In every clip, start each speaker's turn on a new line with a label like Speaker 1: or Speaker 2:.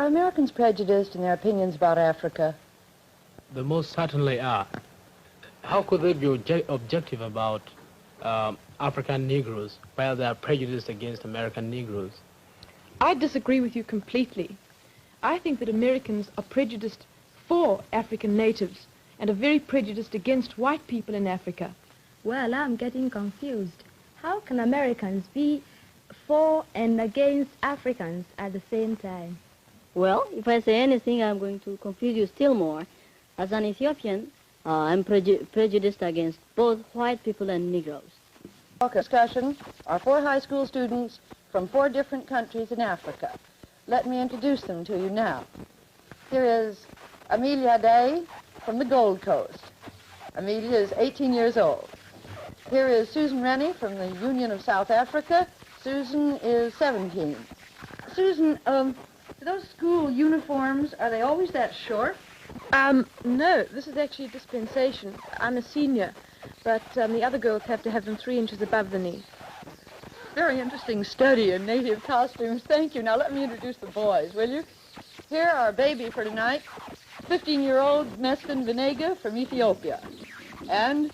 Speaker 1: Are Americans prejudiced in their opinions about Africa?
Speaker 2: They most certainly are. How could they be objective about African Negroes while they are prejudiced against American Negroes?
Speaker 3: I disagree with you completely. I think that Americans are prejudiced for African natives and are very prejudiced against white people in Africa.
Speaker 4: Well, I'm getting confused. How can Americans be for and against Africans at the same time?
Speaker 5: Well, if I say anything, I'm going to confuse you still more. As an Ethiopian, I'm prejudiced against both white people and Negroes.
Speaker 1: Discussion are 4 high school students from 4 different countries in Africa. Let me introduce them to you now. Here is Amelia Day from the Gold Coast. Amelia is 18 years old. Here is Susan Rennie from the Union of South Africa. Susan is 17. Susan, those school uniforms, are they always that short?
Speaker 3: No, this is actually a dispensation. I'm a senior, but the other girls have to have them 3 inches above the knee.
Speaker 1: Very interesting study in native costumes. Thank you. Now let me introduce the boys, will you? Here are our baby for tonight, 15-year-old Mesfin Venega from Ethiopia, and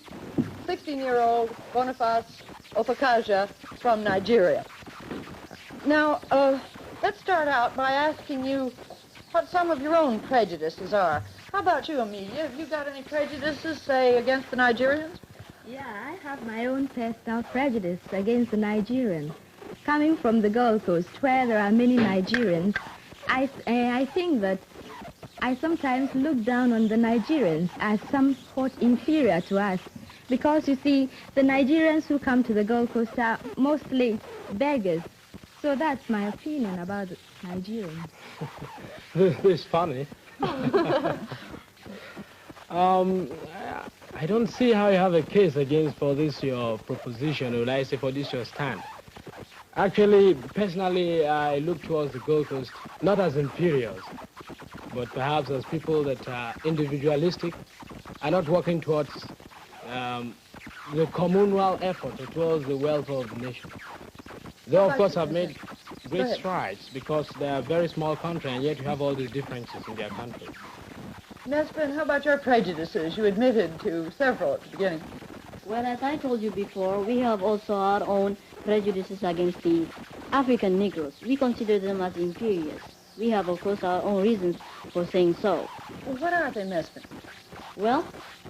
Speaker 1: 16-year-old Boniface Ofakaja from Nigeria. Now, let's start out by asking you what some of your own prejudices are. How about you, Amelia? Have you got any prejudices, say, against the Nigerians?
Speaker 4: Yeah, I have my own personal prejudice against the Nigerians. Coming from the Gold Coast, where there are many Nigerians, I think that I sometimes look down on the Nigerians as somewhat inferior to us. Because, you see, the Nigerians who come to the Gold Coast are mostly beggars. So that's my opinion about the Nigerians.
Speaker 2: This is funny. I don't see how you have a case against for this your proposition, or I say for this your stand. Actually, personally, I look towards the Gold Coast not as inferiors, but perhaps as people that are individualistic, are not working towards the communal effort towards the welfare of the nation. They, of course, have made great strides because they are a very small country, and yet you have all these differences in their country.
Speaker 1: Mesfin, how about your prejudices? You admitted to several at the beginning.
Speaker 5: Well, as I told you before, we have also our own prejudices against the African Negroes. We consider them as inferiors. We have, of course, our own reasons for saying so.
Speaker 1: Well, what are they, Mesfin?
Speaker 5: Well,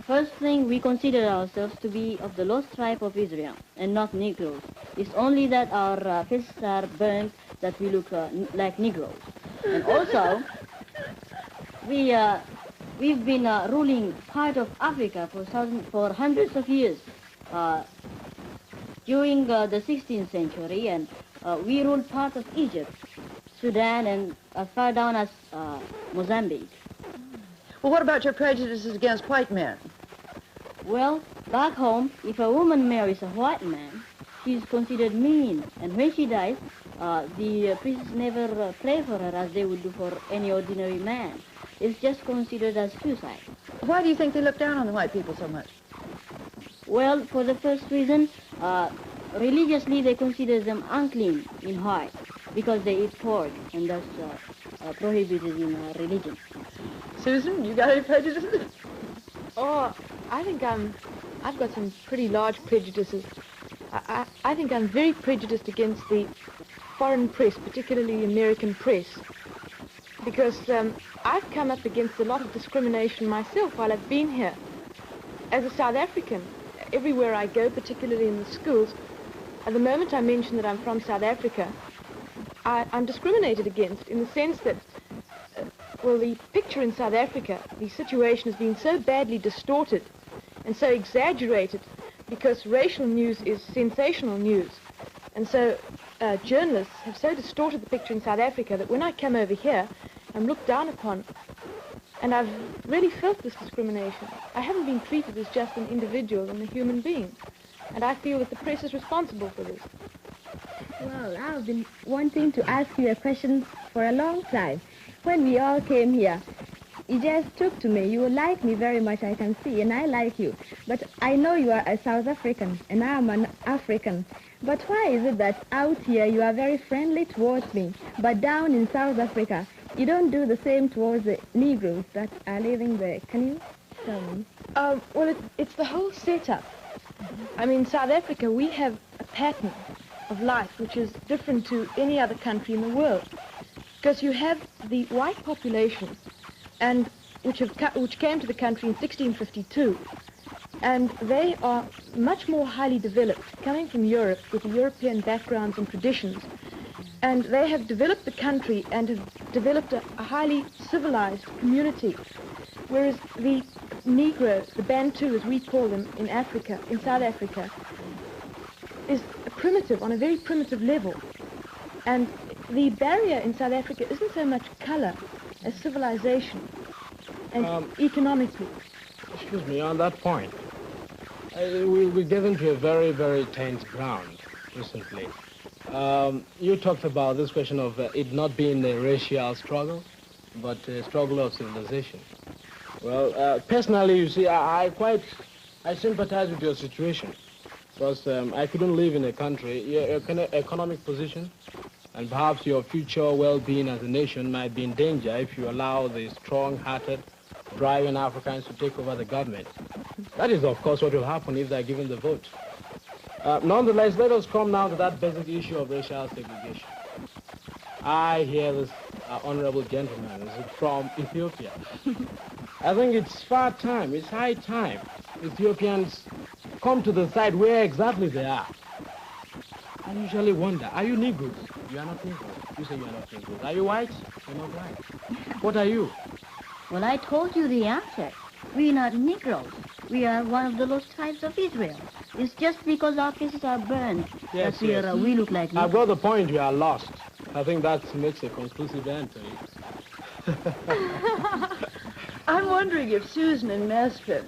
Speaker 5: first thing, we consider ourselves to be of the lost tribe of Israel and not Negroes. It's only that our faces are burnt that we look like Negroes. And also, we've been ruling part of Africa for hundreds of years. During the 16th century, and we ruled part of Egypt, Sudan, and as far down as Mozambique.
Speaker 1: Well, what about your prejudices against white men?
Speaker 5: Well, back home, if a woman marries a white man, she's considered mean, and when she dies, the priests never pray for her as they would do for any ordinary man. It's just considered as suicide.
Speaker 1: Why do you think they look down on the white people so much?
Speaker 5: Well, for the first reason, religiously they consider them unclean in heart because they eat pork, and that's prohibited in religion.
Speaker 1: Susan, you got any prejudices?
Speaker 3: Oh, I think I've got some pretty large prejudices. I think I'm very prejudiced against the foreign press, particularly the American press, because I've come up against a lot of discrimination myself while I've been here. As a South African, everywhere I go, particularly in the schools, at the moment I mention that I'm from South Africa, I'm discriminated against in the sense that, well, the picture in South Africa, the situation has been so badly distorted and so exaggerated because racial news is sensational news. And so journalists have so distorted the picture in South Africa that when I come over here, I'm looked down upon, and I've really felt this discrimination. I haven't been treated as just an individual and a human being, and I feel that the press is responsible for this.
Speaker 4: Well, I've been wanting to ask you a question for a long time. When we all came here, you just took to me. You like me very much, I can see, and I like you. But I know you are a South African, and I'm an African. But why is it that out here you are very friendly towards me, but down in South Africa, you don't do the same towards the Negroes that are living there. Can you tell me?
Speaker 3: Well, it's the whole setup. I mean, South Africa, we have a pattern of life which is different to any other country in the world. Because you have the white population, and which came to the country in 1652, and they are much more highly developed, coming from Europe with European backgrounds and traditions. And they have developed the country and have developed a highly civilized community. Whereas the Negro, the Bantu as we call them in Africa, in South Africa, is primitive, on a very primitive level. And the barrier in South Africa isn't so much color as civilization and economically.
Speaker 2: Excuse me, on that point, we get into a very, very tense ground recently. You talked about this question of it not being a racial struggle, but a struggle of civilization. Well, personally, you see, I sympathize with your situation, because I couldn't live in a country, your economic position, and perhaps your future well-being as a nation might be in danger if you allow the strong-hearted, driving Africans to take over the government. That is, of course, what will happen if they're given the vote. Nonetheless, let us come now to that basic issue of racial segregation. I hear this honorable gentleman is from Ethiopia. I think it's high time Ethiopians come to the side where exactly they are. I usually wonder, are you Negroes? You are not Negroes. You say you are not Negroes. Are you white? You're not white. What are you?
Speaker 5: Well, I told you the answer. We are not Negroes. We are one of the lost tribes of Israel. It's just because our faces are burned that we look like Negroes.
Speaker 2: I've got the point, you are lost. I think that makes a conclusive answer.
Speaker 1: I'm wondering if Susan and Mesfin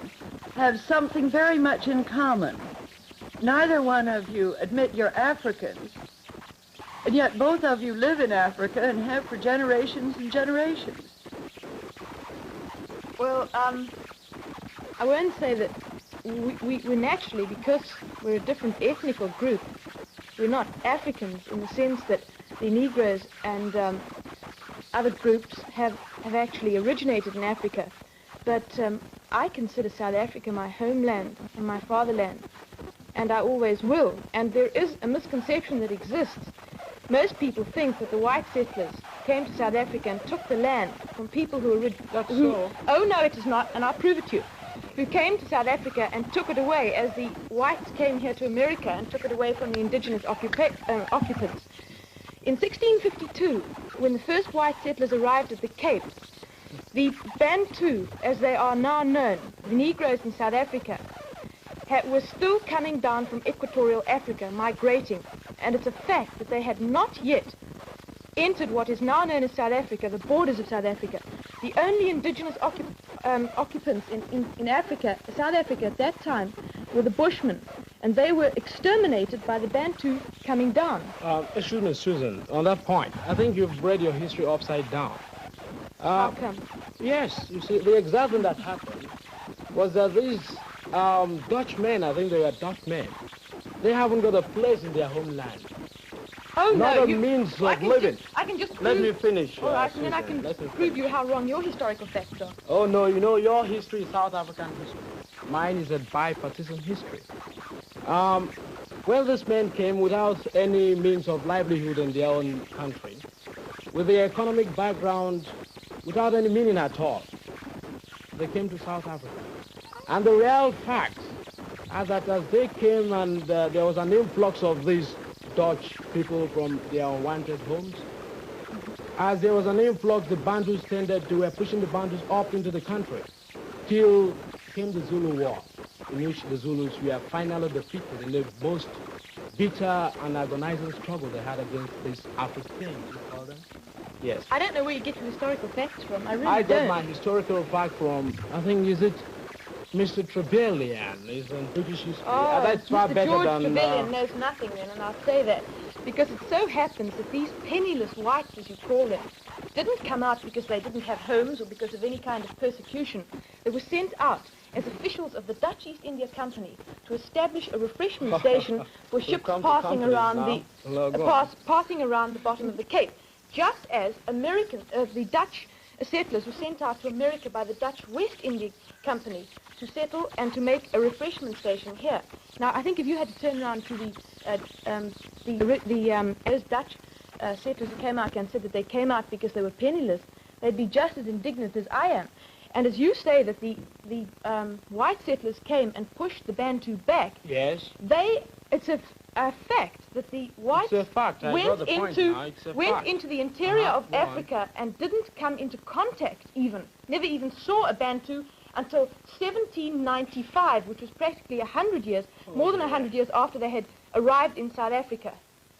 Speaker 1: have something very much in common. Neither one of you admit you're Africans, and yet both of you live in Africa and have for generations and generations.
Speaker 3: Well, I won't say that we're naturally, because we're a different ethnical group, we're not Africans in the sense that the Negroes and other groups have actually originated in Africa. But I consider South Africa my homeland and my fatherland, and I always will. And there is a misconception that exists. Most people think that the white settlers came to South Africa and took the land from people who Oh, no, it is not, and I'll prove it to you. Who came to South Africa and took it away, as the whites came here to America and took it away from the indigenous occupants. In 1652, when the first white settlers arrived at the Cape, the Bantu, as they are now known, the Negroes in South Africa, were still coming down from equatorial Africa, migrating. And it's a fact that they had not yet entered what is now known as South Africa, the borders of South Africa. The only indigenous occupants in Africa, South Africa at that time, were the Bushmen, and they were exterminated by the Bantu coming down.
Speaker 2: Excuse me, Susan, on that point, I think you've read your history upside down.
Speaker 3: How come?
Speaker 2: Yes, you see, the exact thing that happened was that these Dutch men, I think they were Dutch men, they haven't got a place in their homeland.
Speaker 3: Oh,
Speaker 2: not
Speaker 3: no,
Speaker 2: a means of living.
Speaker 3: I can just prove...
Speaker 2: Let me finish.
Speaker 3: All right, and
Speaker 2: Susan,
Speaker 3: then I can prove you how wrong your historical facts are.
Speaker 2: Oh, no, you know, your history is South African history. Mine is a bipartisan history. Well, this man came without any means of livelihood in their own country, with the economic background without any meaning at all. They came to South Africa. And the real facts are that as they came and there was an influx of these Dutch people from their unwanted homes, as there was an influx, the Bantus they were pushing the Bantus up into the country, till came the Zulu War, in which the Zulus were finally defeated in the most bitter and agonizing struggle they had against these Africans, you call them? Yes.
Speaker 3: I don't know where you get your historical facts from. I
Speaker 2: got my historical fact from, I think, is it Mr. Trevelyan? He's in British history.
Speaker 3: Oh,
Speaker 2: that's far
Speaker 3: Mr.
Speaker 2: better
Speaker 3: George
Speaker 2: than...
Speaker 3: Trevelyan knows nothing then, and I'll say that. Because it so happens that these penniless whites, as you call them, didn't come out because they didn't have homes or because of any kind of persecution. They were sent out as officials of the Dutch East India Company to establish a refreshment station for ships passing around passing around the bottom of the Cape. just as the Dutch settlers were sent out to America by the Dutch West India Company to settle and to make a refreshment station here. Now, I think if you had to turn around to those Dutch settlers who came out and said that they came out because they were penniless, they'd be just as indignant as I am. And as you say that the white settlers came and pushed the Bantu back,
Speaker 2: Yes.
Speaker 3: it's a fact that the whites
Speaker 2: It's a fact. I got the point now. It's a fact.
Speaker 3: into the interior of
Speaker 2: Go on.
Speaker 3: Africa and didn't come into contact never even saw a Bantu until 1795, which was practically 100 years, more than 100 years after they had arrived in South Africa.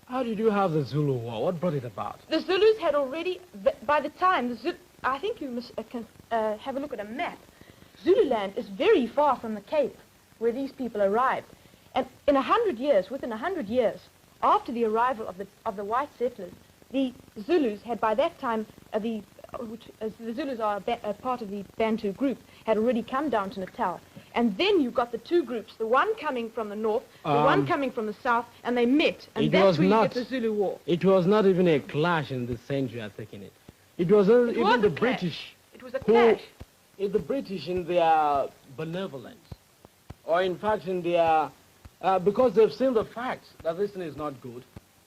Speaker 2: How did you have the Zulu War? What brought it about?
Speaker 3: The Zulus had already, by the time, I think you must have a look at a map. Zululand is very far from the Cape, where these people arrived. And in 100 years, within 100 years, after the arrival of the white settlers, the Zulus had by that time, the Zulus are a part of the Bantu group, had already come down to Natal. And then you've got the two groups, the one coming from the north, the one coming from the south, and they met. And that's where you get the Zulu War.
Speaker 2: It was not even a clash in this century, I'm taking it. It was even the British.
Speaker 3: It was a clash.
Speaker 2: The British in their benevolence, or in fact in their, because they've seen the facts that this thing is not good,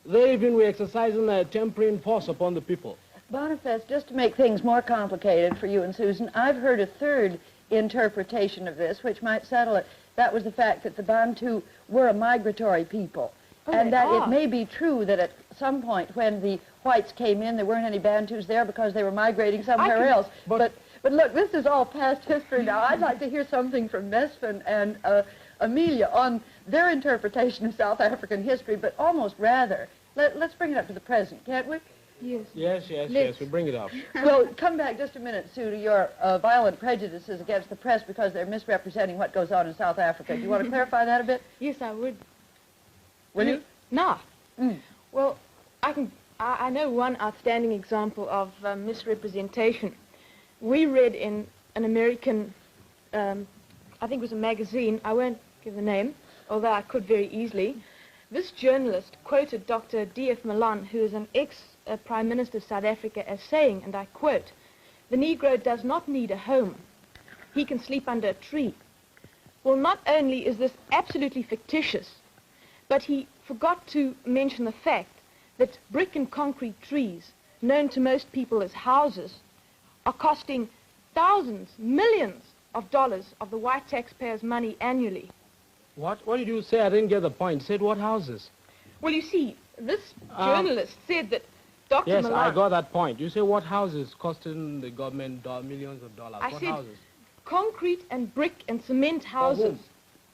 Speaker 2: they even were exercising a tempering force upon the people.
Speaker 1: Boniface, just to make things more complicated for you and Susan, I've heard a third interpretation of this, which might settle it. That was the fact that the Bantu were a migratory people. And that it may be true that at some point when the whites came in, there weren't any Bantus there because they were migrating somewhere else. But look, this is all past history now. I'd like to hear something from Mesfin and Amelia on their interpretation of South African history, but almost rather. Let's bring it up to the present, can't we?
Speaker 3: Yes.
Speaker 2: Yes, we bring it up.
Speaker 1: Well, come back just a minute, Sue, to your violent prejudices against the press because they're misrepresenting what goes on in South Africa. Do you want to clarify that a bit?
Speaker 3: Yes, I would.
Speaker 1: Will you?
Speaker 3: No. Well, I know one outstanding example of misrepresentation. We read in an American, I think it was a magazine, I won't give the name, although I could very easily. This journalist quoted Dr. D.F. Malan, who is an ex-Prime Minister of South Africa, as saying, and I quote, "The Negro does not need a home. He can sleep under a tree." Well, not only is this absolutely fictitious, but he forgot to mention the fact that brick and concrete trees, known to most people as houses, are costing thousands, millions of dollars of the white taxpayers' money annually.
Speaker 2: What did you say? I didn't get the point. You said what houses?
Speaker 3: Well, you see, this journalist said that Dr.
Speaker 2: Yes,
Speaker 3: Malan...
Speaker 2: I got that point. You say what houses costing the government millions of dollars?
Speaker 3: I
Speaker 2: What
Speaker 3: said
Speaker 2: houses?
Speaker 3: concrete and brick and cement houses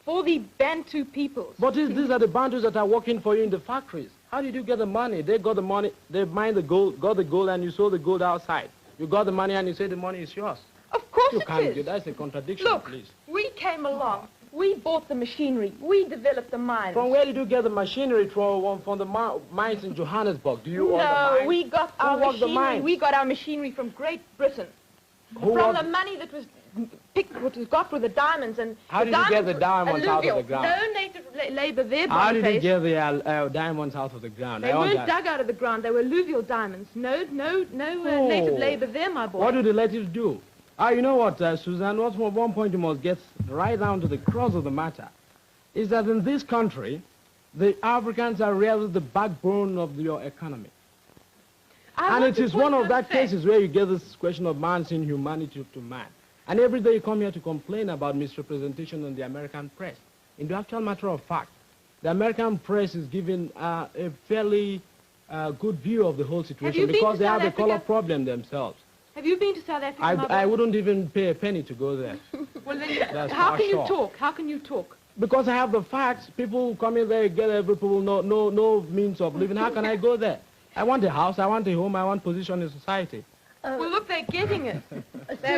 Speaker 3: for the Bantu peoples.
Speaker 2: But these are the Bantus that are working for you in the factories. How did you get the money? They got the money, they mined the gold, got the gold, and you sold the gold outside. You got the money and you say the money is yours.
Speaker 3: Of course
Speaker 2: You
Speaker 3: it
Speaker 2: can't
Speaker 3: is.
Speaker 2: do that's a contradiction,
Speaker 3: Look,
Speaker 2: please.
Speaker 3: we came along. We bought the machinery. We developed the mines.
Speaker 2: From where did you get the machinery from the mines in Johannesburg? Do you own the
Speaker 3: No,
Speaker 2: mines?
Speaker 3: we got
Speaker 2: Who
Speaker 3: our
Speaker 2: worked the
Speaker 3: machinery.
Speaker 2: mines?
Speaker 3: We got our machinery from Great Britain.
Speaker 2: Who
Speaker 3: From
Speaker 2: worked-
Speaker 3: the money that was what was got with the diamonds and
Speaker 2: How did you get the diamonds out of the
Speaker 3: alluvial.
Speaker 2: ground?
Speaker 3: No native labor there.
Speaker 2: How did you
Speaker 3: Boniface.
Speaker 2: get the diamonds out of the ground?
Speaker 3: They
Speaker 2: I want
Speaker 3: weren't
Speaker 2: that.
Speaker 3: dug out of the ground. They were alluvial diamonds. No native labor there, my boy.
Speaker 2: What do the natives do? You know what, Suzanne, one point you must get right down to the crux of the matter, is that in this country, the Africans are really the backbone of your economy. And it is one of that cases where you get this question of man's inhumanity to man. And every day you come here to complain about misrepresentation in the American press. In the actual matter of fact, the American press is giving a fairly good view of the whole situation
Speaker 3: been
Speaker 2: because
Speaker 3: to
Speaker 2: they
Speaker 3: South
Speaker 2: have the color
Speaker 3: Africa?
Speaker 2: problem themselves.
Speaker 3: Have you been to South Africa, my boy?
Speaker 2: I wouldn't even pay a penny to go there.
Speaker 3: Well, then,
Speaker 2: That's
Speaker 3: how
Speaker 2: for
Speaker 3: can
Speaker 2: sure.
Speaker 3: you talk? How can you talk?
Speaker 2: Because I have the facts. People come in there, get every people, no means of living. How can I go there? I want a house, I want a home, I want position in society.
Speaker 3: Well, look, they're getting it. They're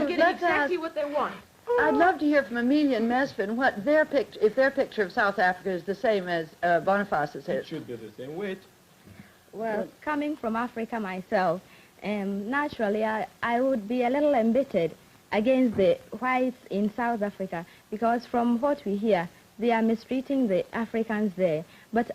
Speaker 1: Sue,
Speaker 3: getting
Speaker 1: let's
Speaker 3: exactly
Speaker 1: ask-
Speaker 3: what they want.
Speaker 1: I'd love to hear from Amelia and Mesfin what if their picture of South Africa is the same as Boniface's
Speaker 2: It
Speaker 1: is.
Speaker 2: should be the same weight.
Speaker 4: Well, coming from Africa myself, naturally I would be a little embittered against the whites in South Africa because from what we hear, they are mistreating the Africans there. But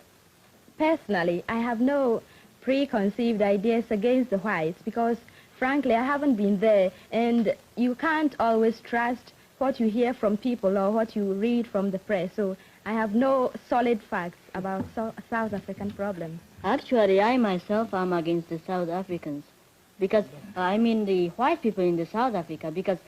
Speaker 4: personally, I have no preconceived ideas against the whites because, frankly, I haven't been there, and you can't always trust what you hear from people or what you read from the press. So I have no solid facts about South African problems.
Speaker 5: Actually, I myself am against the South Africans because, I mean the white people in the South Africa, because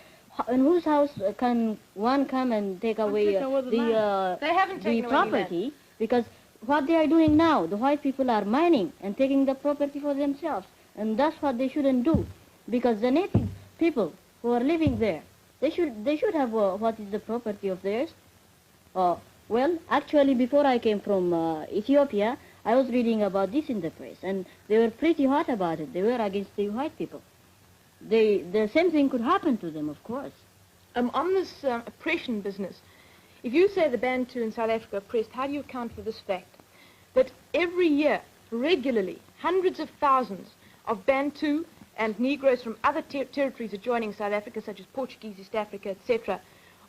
Speaker 5: in whose house can one come and take away
Speaker 3: They haven't
Speaker 5: the
Speaker 3: taken away any land.
Speaker 5: property? Because what they are doing now, the white people are mining and taking the property for themselves. And that's what they shouldn't do. Because the native people who are living there, they should have what is the property of theirs. Well, actually, before I came from Ethiopia, I was reading about this in the press, and they were pretty hot about it. They were against the white people. The same thing could happen to them, of course.
Speaker 3: On this oppression business, if you say the Bantu in South Africa are oppressed, how do you account for this fact? That every year, regularly, hundreds of thousands of Bantu and Negroes from other territories adjoining South Africa, such as Portuguese, East Africa, etc.,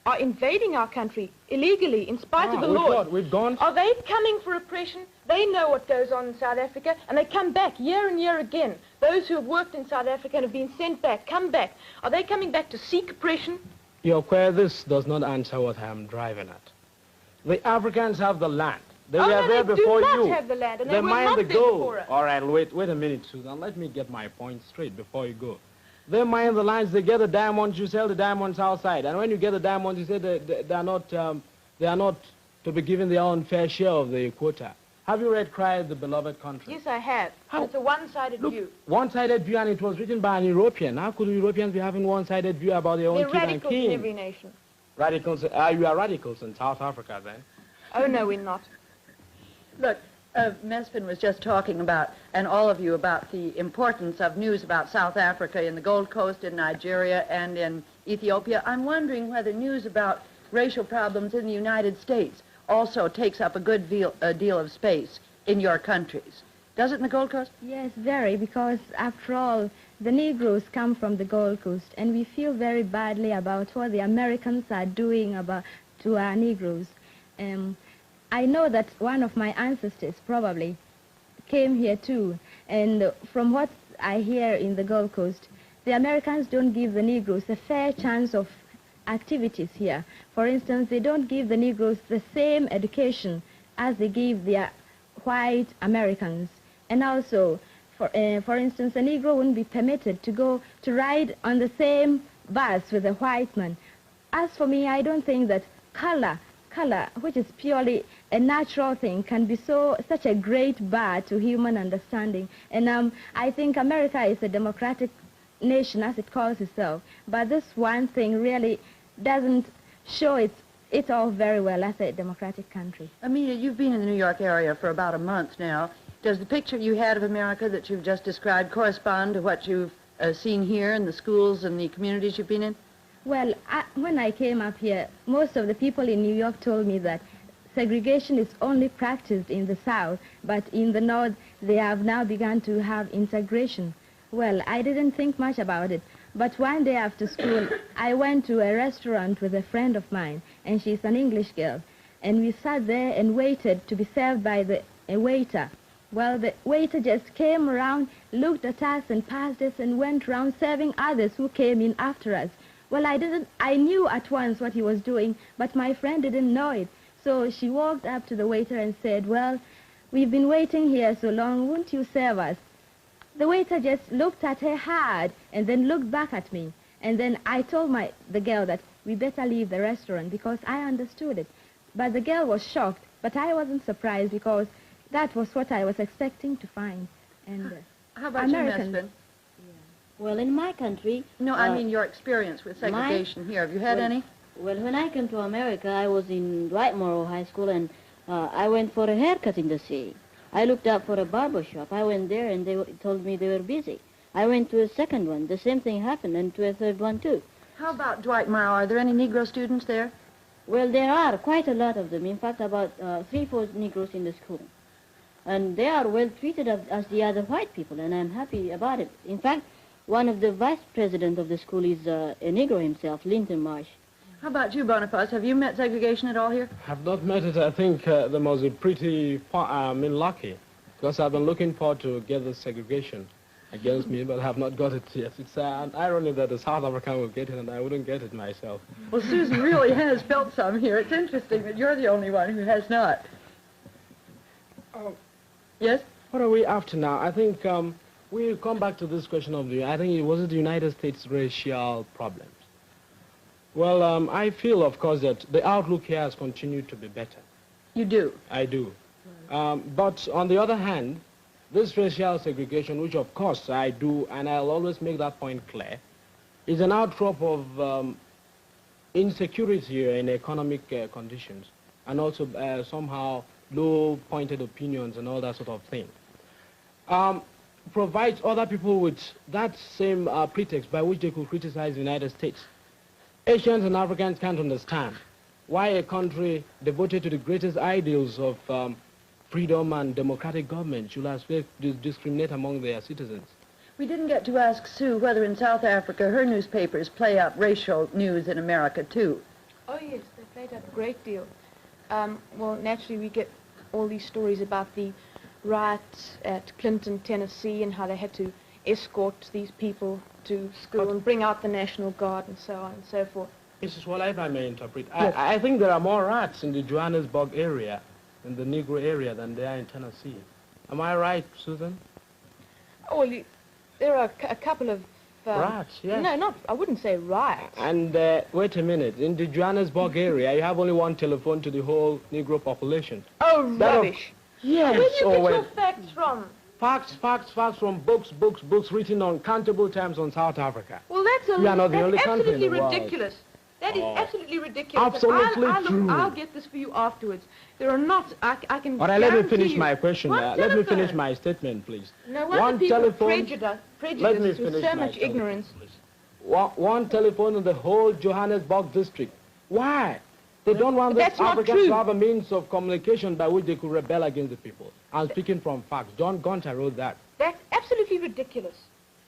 Speaker 3: are invading our country illegally in spite of the law.
Speaker 2: We've gone.
Speaker 3: Are they coming for oppression? They know what goes on in South Africa, and they come back year and year again. Those who have worked in South Africa and have been sent back, come back. Are they coming back to seek oppression?
Speaker 2: Your query, this does not answer what I am driving at. The Africans have the land. They were there before
Speaker 3: they do
Speaker 2: you.
Speaker 3: not have the land, and
Speaker 2: They
Speaker 3: they were
Speaker 2: mine
Speaker 3: not
Speaker 2: the
Speaker 3: there before
Speaker 2: gold.
Speaker 3: us.
Speaker 2: All right, wait a minute, Susan. Let me get my point straight before you go. They mine the lands, they get the diamonds, you sell the diamonds outside. And when you get the diamonds, you say they are not to be given their own fair share of the quota. Have you read Cry the Beloved Country?
Speaker 3: Yes, I have.
Speaker 2: How?
Speaker 3: It's a one-sided
Speaker 2: Look,
Speaker 3: view.
Speaker 2: one-sided view, and it was written by an European. How could Europeans be having one-sided view about their own
Speaker 3: They're
Speaker 2: king and
Speaker 3: radicals in
Speaker 2: king?
Speaker 3: every nation.
Speaker 2: Radicals? You are radicals in South Africa, then?
Speaker 3: Oh, no, we're not.
Speaker 1: Look, Mespin was just talking about, and all of you, about the importance of news about South Africa in the Gold Coast, in Nigeria, and in Ethiopia. I'm wondering whether news about racial problems in the United States also takes up a good deal of space in your countries. Does it in the Gold Coast?
Speaker 4: Yes, very, because after all, the Negroes come from the Gold Coast, and we feel very badly about what the Americans are doing to our Negroes. I know that one of my ancestors probably came here too, and from what I hear in the Gold Coast, the Americans don't give the Negroes a fair chance of activities here. For instance, they don't give the Negroes the same education as they give the white Americans. And also, for instance, a Negro wouldn't be permitted to go to ride on the same bus with a white man. As for me, I don't think that color, which is purely a natural thing, can be such a great bar to human understanding. And I think America is a democratic nation, as it calls itself. But this one thing really doesn't show it all very well as a democratic country.
Speaker 1: Amelia, you've been in the New York area for about a month now. Does the picture you had of America that you've just described correspond to what you've seen here in the schools and the communities you've been in?
Speaker 4: Well, when I came up here, most of the people in New York told me that segregation is only practiced in the South, but in the North, they have now begun to have integration. Well, I didn't think much about it, but one day after school, I went to a restaurant with a friend of mine, and she's an English girl, and we sat there and waited to be served by a waiter. Well, the waiter just came around, looked at us and passed us and went around serving others who came in after us. Well, I knew at once what he was doing, but my friend didn't know it. So she walked up to the waiter and said, "Well, we've been waiting here so long, won't you serve us?" The waiter just looked at her hard and then looked back at me. And then I told the girl that we better leave the restaurant because I understood it. But the girl was shocked, but I wasn't surprised because that was what I was expecting to find. And
Speaker 1: How about
Speaker 4: Americans.
Speaker 1: you, Mespin?
Speaker 5: Well, in my country...
Speaker 1: No, I mean your experience with segregation here. Have you had any?
Speaker 5: Well, when I came to America, I was in Dwight-Morrow High School, and I went for a haircut in the city. I looked up for a barber shop. I went there, and they told me they were busy. I went to a second one. The same thing happened, and to a third one, too.
Speaker 1: How about Dwight-Morrow? Are there any Negro students there?
Speaker 5: Well, there are quite a lot of them. In fact, about 3/4 Negroes in the school. And they are well treated as the other white people, and I'm happy about it. In fact, one of the vice president of the school is a Negro himself, Linton Marsh.
Speaker 1: How about you, Boniface? Have you met segregation at all here?
Speaker 2: I've not met it. I think they must be pretty lucky Because I've been looking forward to get this segregation against me, but I have not got it yet. It's an irony that the South African will get it and I wouldn't get it myself.
Speaker 1: Well, Susan really has felt some here. It's interesting that you're the only one who has not. Yes?
Speaker 2: What are we after now? I think we'll come back to this question of I think it was the United States racial problems. Well, I feel, of course, that the outlook here has continued to be better.
Speaker 1: You do?
Speaker 2: I do. But on the other hand, this racial segregation, which of course I do, and I'll always make that point clear, is an outcrop of insecurity in economic conditions, and also somehow low-pointed opinions and all that sort of thing. Provides other people with that same pretext by which they could criticize the United States. Asians and Africans can't understand why a country devoted to the greatest ideals of freedom and democratic government should expect to discriminate among their citizens.
Speaker 1: We didn't get to ask Sue whether in South Africa her newspapers play up racial news in America, too.
Speaker 3: Oh, yes, they played up a great deal. Well, naturally, we get all these stories about the riots at Clinton, Tennessee, and how they had to escort these people to school and bring out the National Guard and so on and so forth.
Speaker 2: Mrs. Waller, if I may interpret,
Speaker 1: Yes.
Speaker 2: I think there are more rats in the Johannesburg area, in the Negro area, than there are in Tennessee. Am I right, Susan?
Speaker 3: Oh, well, there are a couple of...
Speaker 2: Rats, yes.
Speaker 3: No, I wouldn't say riots.
Speaker 2: And wait a minute, in the Johannesburg area, you have only one telephone to the whole Negro population.
Speaker 3: Oh,
Speaker 2: That of-
Speaker 3: rubbish.
Speaker 2: Yes.
Speaker 3: Where do you get
Speaker 2: well,
Speaker 3: your facts from?
Speaker 2: facts from books written on countable times on South Africa.
Speaker 3: Well, that's
Speaker 2: We are not the only country in
Speaker 3: absolutely
Speaker 2: the world.
Speaker 3: ridiculous. That is
Speaker 2: Oh.
Speaker 3: absolutely ridiculous. And
Speaker 2: Absolutely true.
Speaker 3: I'll get this for you afterwards. There are not, I can
Speaker 2: All right, let me
Speaker 3: guarantee
Speaker 2: finish
Speaker 3: you-
Speaker 2: my question.
Speaker 3: One
Speaker 2: Let me
Speaker 3: telephone.
Speaker 2: finish my statement, please.
Speaker 3: No wonder people are prejudiced
Speaker 2: Let me
Speaker 3: with
Speaker 2: finish
Speaker 3: so
Speaker 2: my
Speaker 3: much
Speaker 2: statement,
Speaker 3: ignorance.
Speaker 2: please. One telephone in the whole Johannesburg district. Why? They don't want the
Speaker 3: That's not
Speaker 2: Africans
Speaker 3: true.
Speaker 2: to have a means of communication by which they could rebel against the people. I'm speaking from facts. John Gunter wrote that.
Speaker 3: That's absolutely ridiculous.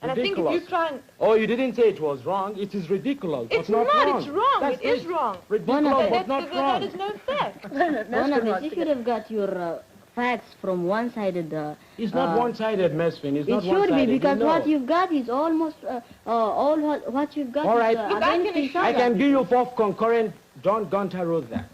Speaker 3: And I think if
Speaker 2: Ridiculous.
Speaker 3: you try and...
Speaker 2: Oh, you didn't say it was wrong. It is ridiculous,
Speaker 3: It's
Speaker 2: but not wrong.
Speaker 3: it's wrong.
Speaker 2: That's
Speaker 3: It is wrong.
Speaker 2: Ridiculous, but not
Speaker 3: That
Speaker 2: wrong.
Speaker 3: is no fact.
Speaker 1: Wait a minute, Mesfin
Speaker 5: Barnabas,
Speaker 1: wants
Speaker 5: if
Speaker 1: to
Speaker 5: you
Speaker 1: get...
Speaker 5: have got your facts from one-sided...
Speaker 2: It's not one-sided, Mesfin. It's
Speaker 5: it
Speaker 2: not
Speaker 5: should
Speaker 2: one-sided.
Speaker 5: be, because
Speaker 2: You know.
Speaker 5: what you've got is almost... all what you've got
Speaker 2: All right.
Speaker 5: is
Speaker 3: Look, I
Speaker 5: against
Speaker 3: can
Speaker 5: each
Speaker 3: assure
Speaker 2: I
Speaker 5: other.
Speaker 2: can give you 4 concurrent. John Gunter wrote that.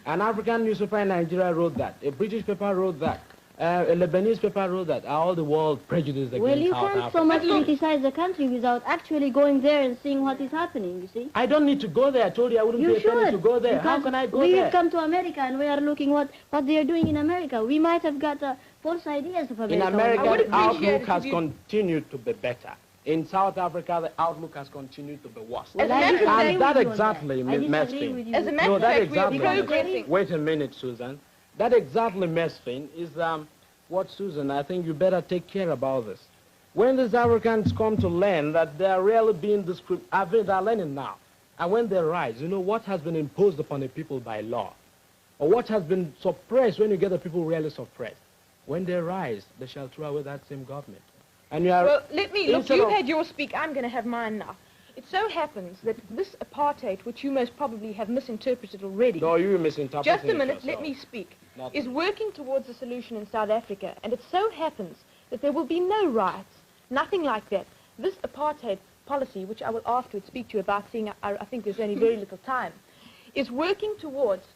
Speaker 2: An African newspaper in Nigeria wrote that. A British paper wrote that. A Lebanese paper wrote that. Are all the world prejudiced against
Speaker 5: Well, you
Speaker 2: South
Speaker 5: can't
Speaker 2: Africa?
Speaker 5: so much criticize the country without actually going there and seeing what is happening, you see.
Speaker 2: I don't need to go there. I told you I wouldn't
Speaker 5: You
Speaker 2: pay a penny
Speaker 5: should.
Speaker 2: to go there. How
Speaker 5: because
Speaker 2: can I go
Speaker 5: we
Speaker 2: there?
Speaker 5: have come to America and we are looking what they are doing in America. We might have got false ideas of America.
Speaker 2: In
Speaker 3: I
Speaker 2: America,
Speaker 3: would
Speaker 2: the
Speaker 3: appreciate
Speaker 2: outlook
Speaker 3: it
Speaker 2: has
Speaker 3: if you-
Speaker 2: continued to be better. In South Africa, the outlook has continued to be worse.
Speaker 3: As a matter of fact-
Speaker 2: And that
Speaker 5: with you on
Speaker 2: exactly,
Speaker 5: that. I
Speaker 2: Ms.
Speaker 5: disagree
Speaker 2: Mesfin.
Speaker 5: with you.
Speaker 3: As a matter
Speaker 2: No,
Speaker 3: of
Speaker 2: that
Speaker 3: fact, we are
Speaker 2: exactly.
Speaker 3: progressing.
Speaker 2: Wait a minute, Susan. That exactly, Mesfin, is what, Susan, I think you better take care about this. When these Africans come to learn that they are really being discriminated, they are learning now. And when they rise, you know what has been imposed upon the people by law? Or what has been suppressed when you get the people really suppressed? When they rise, they shall throw away that same government. And you are...
Speaker 3: Well, look,
Speaker 2: instead
Speaker 3: you've
Speaker 2: of-
Speaker 3: had your speak, I'm going to have mine now. It so happens that this apartheid, which you most probably have misinterpreted already,
Speaker 2: No, you misinterpreted
Speaker 3: just a minute,
Speaker 2: yourself.
Speaker 3: let me speak,
Speaker 2: Not
Speaker 3: is
Speaker 2: me.
Speaker 3: working towards a solution in South Africa, and it so happens that there will be no riots, nothing like that. This apartheid policy, which I will afterwards speak to you about, seeing I think there's only very little time, is working towards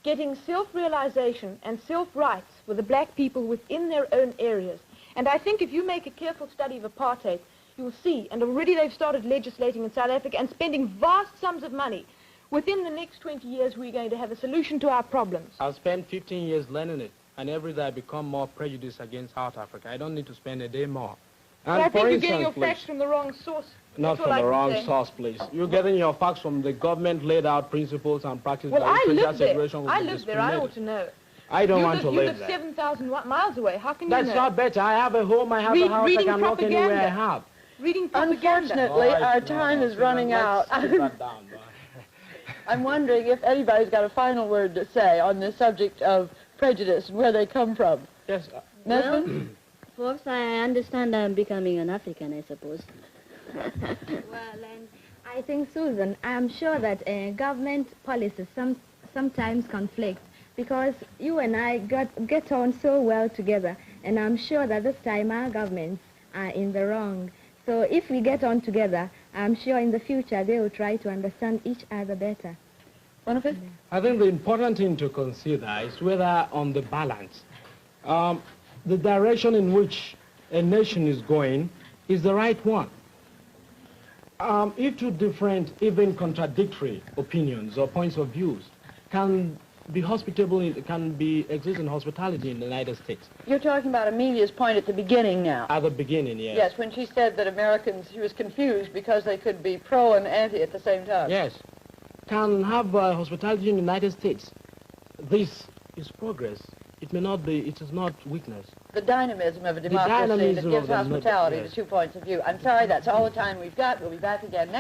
Speaker 3: getting self-realization and self-rights for the black people within their own areas. And I think if you make a careful study of apartheid, you will see, and already they've started legislating in South Africa and spending vast sums of money. Within the next 20 years, we're going to have a solution to our problems.
Speaker 2: I've spent 15 years learning it, and every day I become more prejudiced against South Africa. I don't need to spend a day more.
Speaker 3: But
Speaker 2: And
Speaker 3: I think
Speaker 2: for
Speaker 3: you're getting your
Speaker 2: instance,
Speaker 3: facts from the wrong source.
Speaker 2: not
Speaker 3: That's all
Speaker 2: from
Speaker 3: I
Speaker 2: the
Speaker 3: can
Speaker 2: wrong
Speaker 3: say.
Speaker 2: source, please. You're getting your facts from the government laid out principles and practices.
Speaker 3: Well,
Speaker 2: by
Speaker 3: I
Speaker 2: which racial
Speaker 3: live there.
Speaker 2: segregation will
Speaker 3: I
Speaker 2: be
Speaker 3: live there. I ought
Speaker 2: discriminated.
Speaker 3: to know.
Speaker 2: I don't
Speaker 3: you
Speaker 2: want to
Speaker 3: you
Speaker 2: live
Speaker 3: live
Speaker 2: there.
Speaker 3: 7,000 miles away. How can
Speaker 2: That's
Speaker 3: you know?
Speaker 2: not better. I have a home, I have a house, I
Speaker 3: reading
Speaker 2: can walk anywhere I
Speaker 3: propaganda.
Speaker 2: have.
Speaker 3: Reading propaganda.
Speaker 1: Unfortunately, our time is running out.
Speaker 2: Let's put that down.
Speaker 1: I'm wondering if anybody's got a final word to say on the subject of prejudice and where they come from.
Speaker 2: Yes,
Speaker 1: Mesfin?
Speaker 5: Folks, I understand I'm becoming an African, I suppose.
Speaker 4: Well, and I think, Susan, I'm sure that government policies sometimes conflict because you and I get on so well together. And I'm sure that this time our governments are in the wrong. So if we get on together, I'm sure in the future they will try to understand each other better.
Speaker 1: Winifred?
Speaker 2: I think the important thing to consider is whether on the balance, the direction in which a nation is going is the right one. If two different, even contradictory opinions or points of views can be hospitable, can be exist in hospitality in the United States.
Speaker 1: You're talking about Amelia's point at the beginning now.
Speaker 2: At the beginning, yes.
Speaker 1: Yes, when she said that Americans, she was confused because they could be pro and anti at the same time.
Speaker 2: Yes. Can have hospitality in the United States. This is progress. It may not be, it is not weakness.
Speaker 1: The dynamism of a democracy that
Speaker 2: dynamism
Speaker 1: gives
Speaker 2: of the
Speaker 1: hospitality
Speaker 2: yes.
Speaker 1: to two points of view. I'm sorry, that's all the time we've got. We'll be back again next